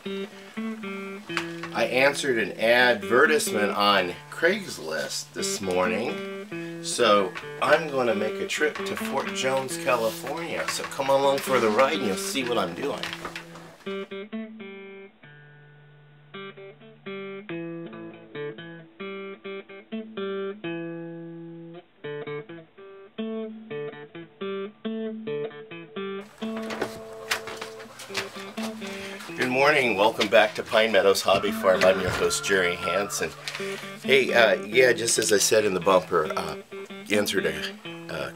I answered an advertisement on Craigslist this morning, so I'm going to make a trip to Fort Jones, California. So come along for the ride and you'll see what I'm doing. Good morning, welcome back to Pine Meadows Hobby Farm. I'm your host, Jerry Hansen. Hey, yeah, just as I said in the bumper, answered a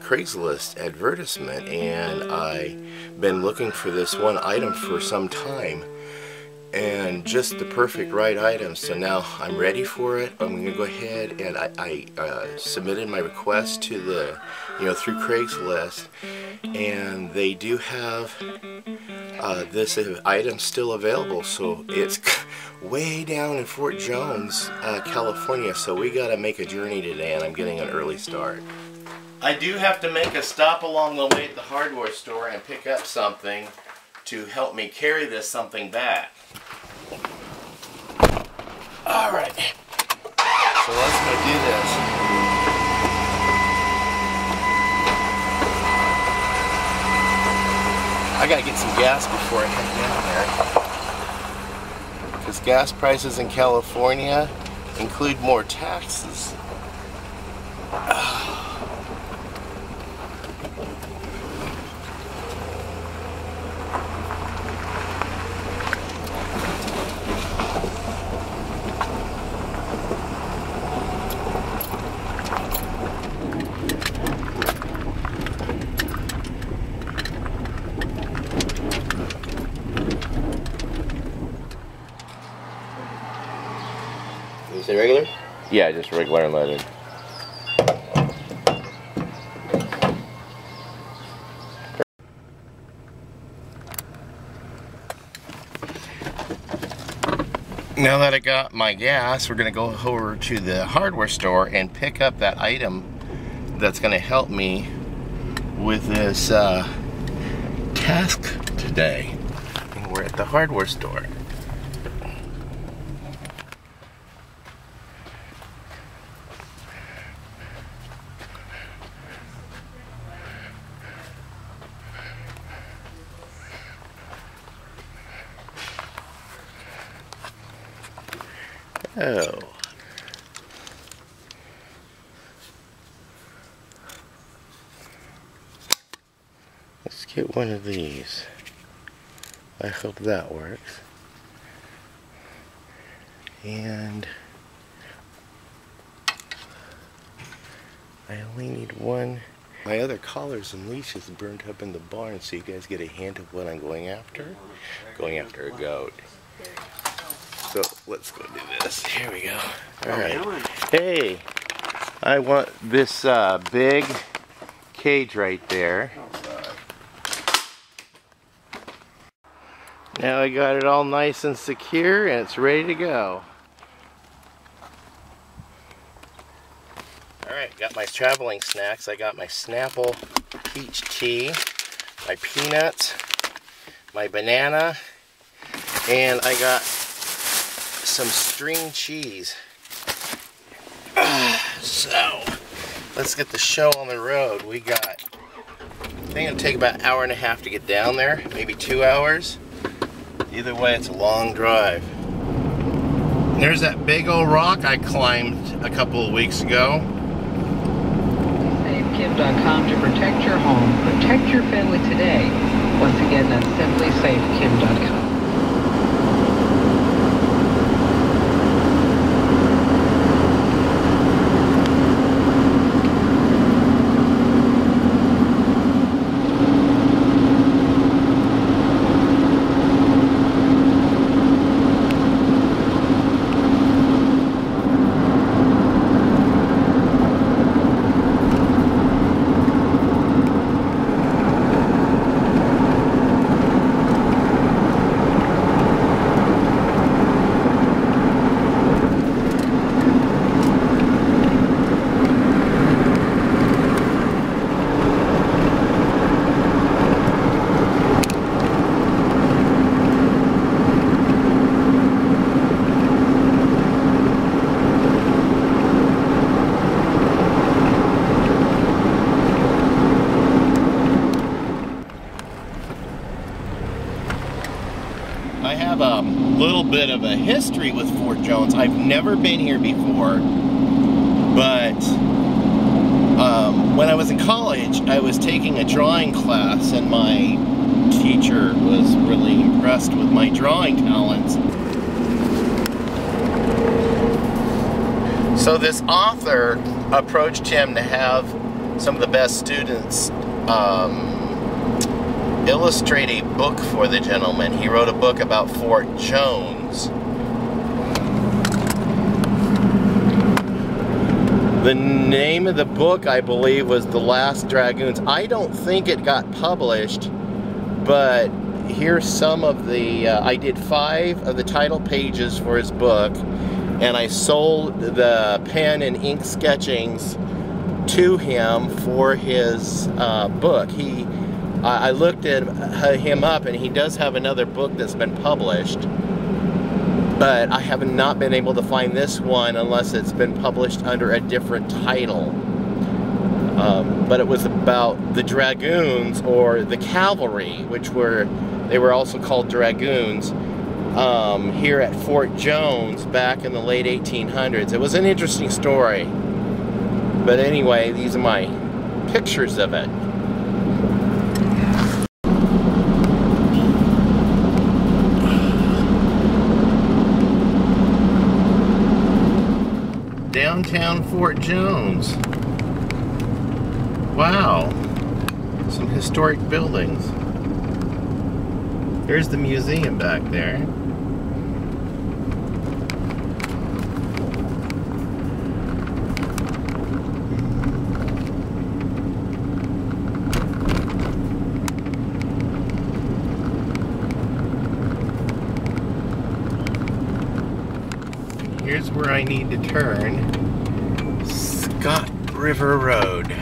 Craigslist advertisement, and I've been looking for this one item for some time, and just the perfect right item. So now I'm ready for it. I'm going to go ahead and I submitted my request to the, through Craigslist, and they do have this item still available. So it's way down in Fort Jones, California, so we got to make a journey today, and I'm getting an early start. I do have to make a stop along the way at the hardware store and pick up something to help me carry this something back. Alright, so let's go do this. I gotta get some gas before I head down there, because gas prices in California include more taxes. Is it regular? Yeah, just regular unleaded. Now that I got my gas, we're going to go over to the hardware store and pick up that item that's going to help me with this task today. And we're at the hardware store. Oh. Let's get one of these. I hope that works. And I only need one. My other collars and leashes burned up in the barn, so you guys get a hint of what I'm going after. Going after a goat. So let's go do this. Here we go. Alright. Hey, I want this big cage right there. Now I got it all nice and secure, and it's ready to go. Alright, got my traveling snacks. I got my Snapple peach tea, my peanuts, my banana, and I got some string cheese. So let's get the show on the road. We got, I think it'll take about an hour and a half to get down there, maybe 2 hours. Either way, it's a long drive. And there's that big old rock I climbed a couple of weeks ago. SafeKim.com to protect your home, protect your family today. Once again, that's simply SafeKim.com. I have a little bit of a history with Fort Jones. I've never been here before, but when I was in college, I was taking a drawing class, and my teacher was really impressed with my drawing talents. So this author approached him to have some of the best students illustrate a book for the gentleman. He wrote a book about Fort Jones. The name of the book, I believe, was The Last Dragoons. I don't think it got published, but here's some of the, I did 5 of the title pages for his book, and I sold the pen and ink sketchings to him for his book. I looked at him up, and he does have another book that's been published, but I have not been able to find this one unless it's been published under a different title. But it was about the dragoons, or the cavalry, which they were also called dragoons, here at Fort Jones back in the late 1800s. It was an interesting story. But anyway, these are my pictures of it. Downtown Fort Jones. Wow. Some historic buildings. There's the museum back there. Here's where I need to turn. Scott River Road.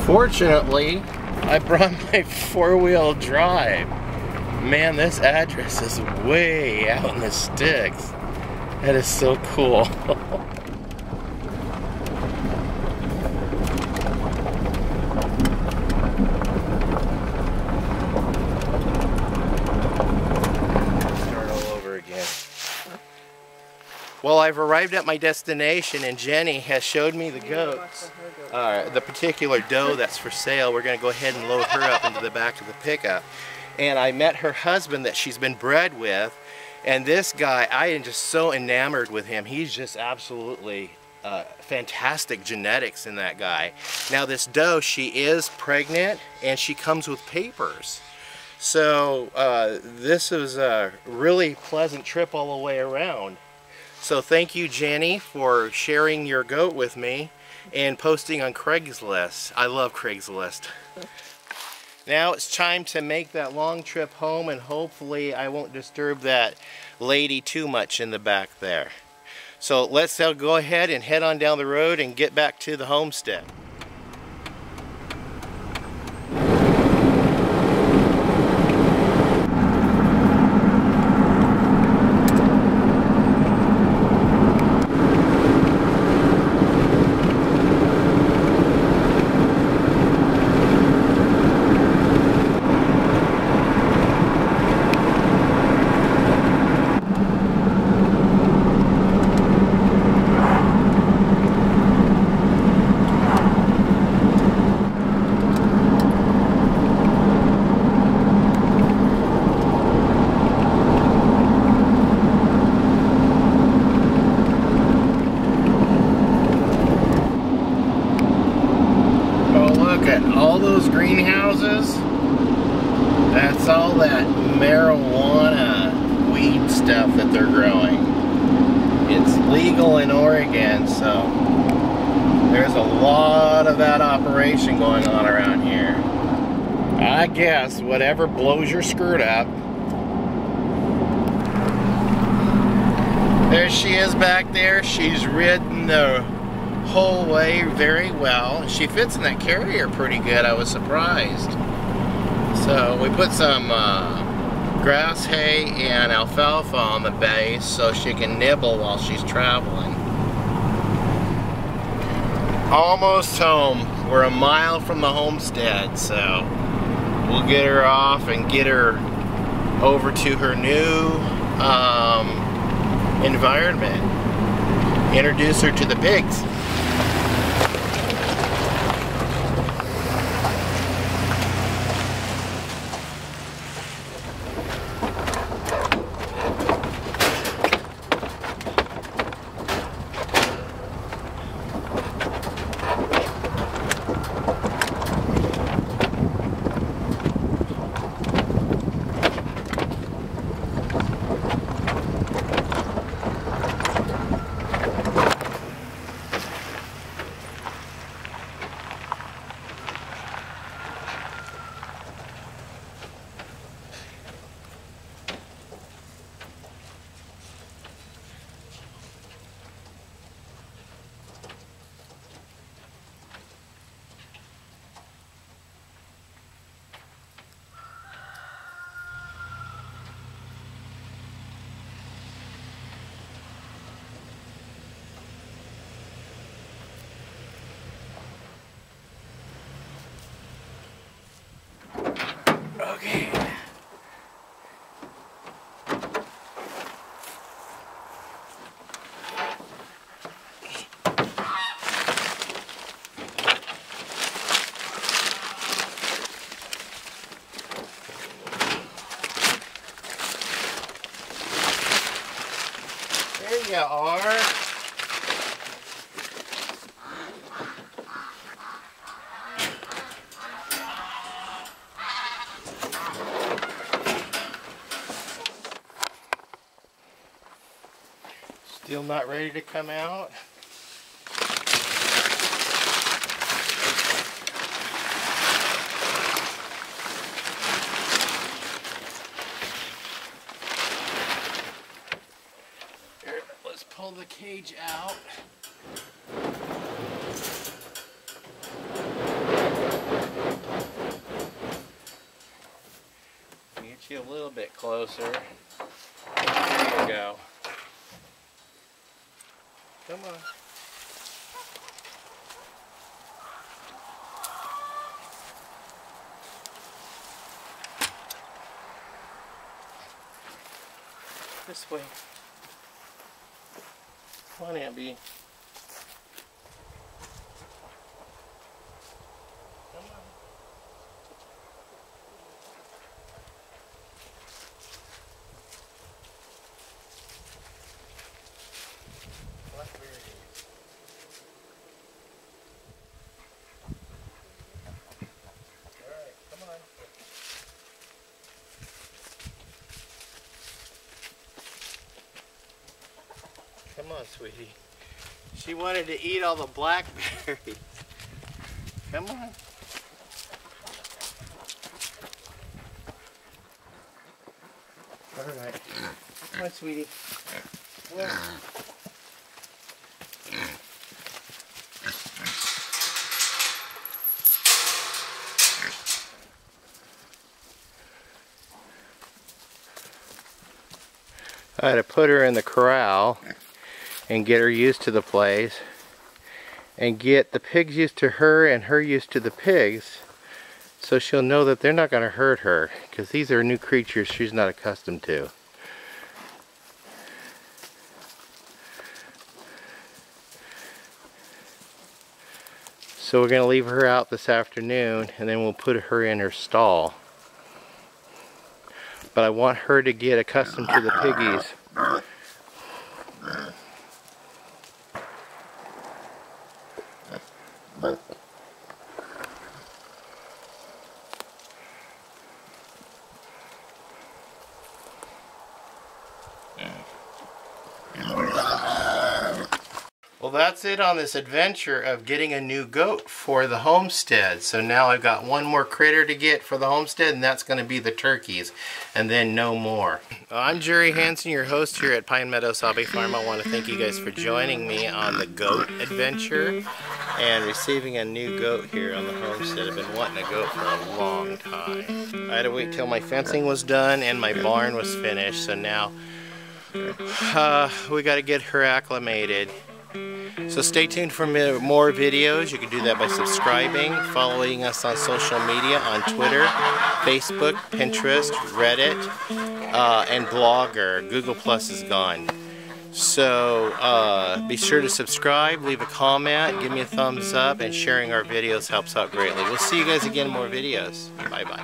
Fortunately, I brought my 4-wheel drive. Man, this address is way out in the sticks. That is so cool. Start all over again. Well, I've arrived at my destination, and Jenny has showed me the goats. The particular doe that's for sale. We're going to go ahead and load her up into the back of the pickup. And I met her husband that she's been bred with, and this guy, I am just so enamored with him. He's just absolutely fantastic genetics in that guy. Now this doe, she is pregnant, and she comes with papers. So this was a really pleasant trip all the way around. So thank you, Jenny, for sharing your goat with me and posting on Craigslist. I love Craigslist. Now it's time to make that long trip home, and hopefully I won't disturb that lady too much in the back there. So let's go ahead and head on down the road and get back to the homestead. look at all those greenhouses. That's all that marijuana weed stuff that they're growing. It's legal in Oregon, so there's a lot of that operation going on around here. I guess whatever blows your skirt up. There she is back there. She's ridden the whole way very well. She fits in that carrier pretty good. I was surprised. So we put some grass hay and alfalfa on the base so she can nibble while she's traveling. Almost home. We're a mile from the homestead, so we'll get her off and get her over to her new environment. Introduce her to the pigs. Okay. There you are. Still not ready to come out. Here, let's pull the cage out. Get you a little bit closer. There you go. Come on. This way. Come on, Abby. Come on. Come on, sweetie. She wanted to eat all the blackberries. Come on. All right. Come on, sweetie. Come on. I had to put her in the corral and get her used to the place and get the pigs used to her and her used to the pigs, so she'll know that they're not going to hurt her, because these are new creatures she's not accustomed to. So we're going to leave her out this afternoon and then we'll put her in her stall. But I want her to get accustomed to the piggies. Well, that's it on this adventure of getting a new goat for the homestead. So now I've got one more critter to get for the homestead, and that's going to be the turkeys, and then no more. I'm Jerry Hansen, your host here at Pine Meadows Hobby Farm. I want to thank you guys for joining me on the goat adventure and receiving a new goat here on the homestead. I've been wanting a goat for a long time. I had to wait till my fencing was done and my barn was finished, so now we got to get her acclimated. So stay tuned for more videos. You can do that by subscribing, following us on social media on Twitter, Facebook, Pinterest, Reddit, and Blogger. Google Plus is gone. So be sure to subscribe, leave a comment, give me a thumbs up, and sharing our videos helps out greatly. We'll see you guys again in more videos. Bye-bye.